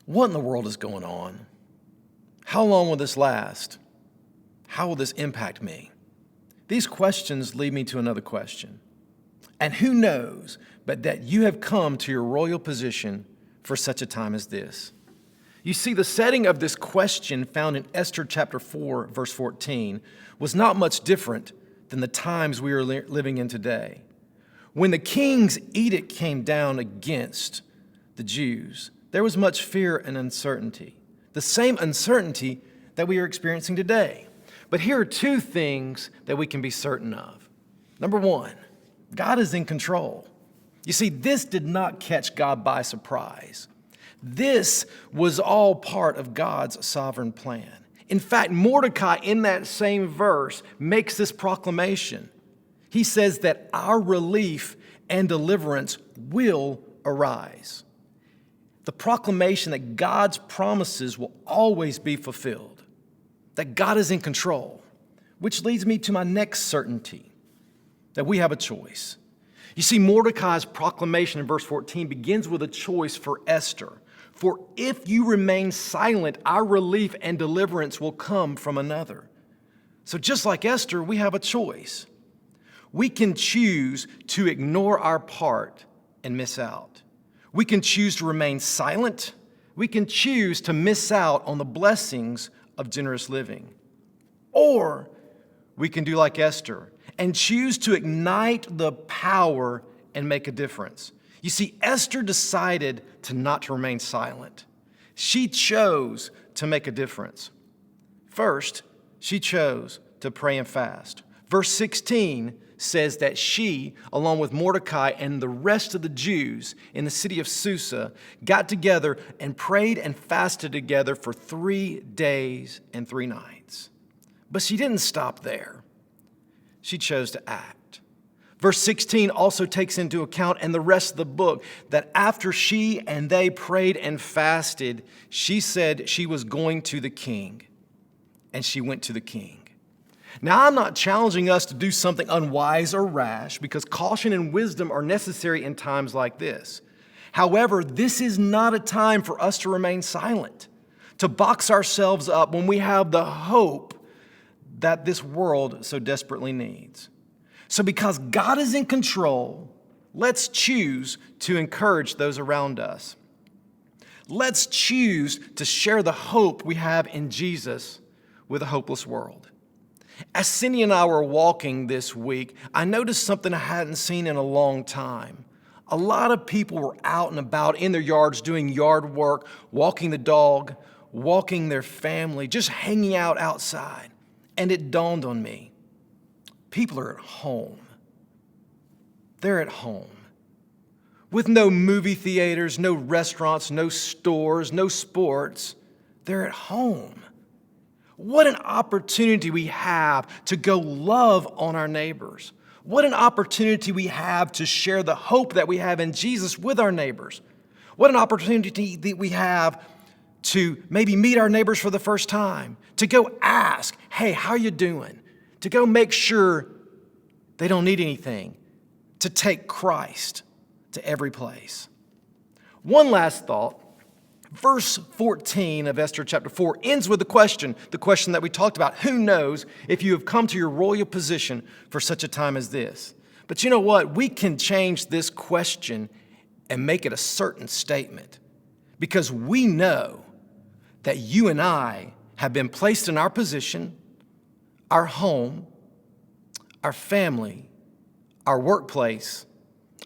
What in the world is going on? How long will this last? How will this impact me? These questions lead me to another question. And who knows but that you have come to your royal position for such a time as this? You see, the setting of this question found in Esther chapter 4, verse 14, was not much different than the times we are living in today. When the king's edict came down against the Jews, there was much fear and uncertainty, the same uncertainty that we are experiencing today. But here are two things that we can be certain of. Number one, God is in control. You see, this did not catch God by surprise. This was all part of God's sovereign plan. In fact, Mordecai in that same verse makes this proclamation. He says that our relief and deliverance will arise. The proclamation that God's promises will always be fulfilled, that God is in control, which leads me to my next certainty, that we have a choice. You see, Mordecai's proclamation in verse 14 begins with a choice for Esther. For if you remain silent, our relief and deliverance will come from another. So just like Esther, we have a choice. We can choose to ignore our part and miss out. We can choose to remain silent. We can choose to miss out on the blessings of generous living. Or we can do like Esther and choose to ignite the power and make a difference. You see, Esther decided to not remain silent. She chose to make a difference. First, she chose to pray and fast. Verse 16 says that she, along with Mordecai and the rest of the Jews in the city of Susa, got together and prayed and fasted together for 3 days and 3 nights. But she didn't stop there. She chose to act. Verse 16 also takes into account, and the rest of the book, that after she and they prayed and fasted, she said she was going to the king, and she went to the king. Now, I'm not challenging us to do something unwise or rash, because caution and wisdom are necessary in times like this. However, this is not a time for us to remain silent, to box ourselves up when we have the hope that this world so desperately needs. So because God is in control, let's choose to encourage those around us. Let's choose to share the hope we have in Jesus with a hopeless world. As Cindy and I were walking this week, I noticed something I hadn't seen in a long time. A lot of people were out and about in their yards doing yard work, walking the dog, walking their family, just hanging out outside. And it dawned on me. People are at home. They're at home. With no movie theaters, no restaurants, no stores, no sports. They're at home. What an opportunity we have to go love on our neighbors. What an opportunity we have to share the hope that we have in Jesus with our neighbors. What an opportunity that we have to maybe meet our neighbors for the first time, to go ask, hey, how are you doing? To go make sure they don't need anything, to take Christ to every place. One last thought. Verse 14 of Esther chapter 4 ends with the question that we talked about. Who knows if you have come to your royal position for such a time as this? But you know what? We can change this question and make it a certain statement, because we know that you and I have been placed in our position, our home, our family, our workplace,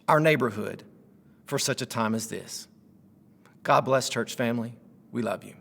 our neighborhood for such a time as this. God bless, church family. We love you.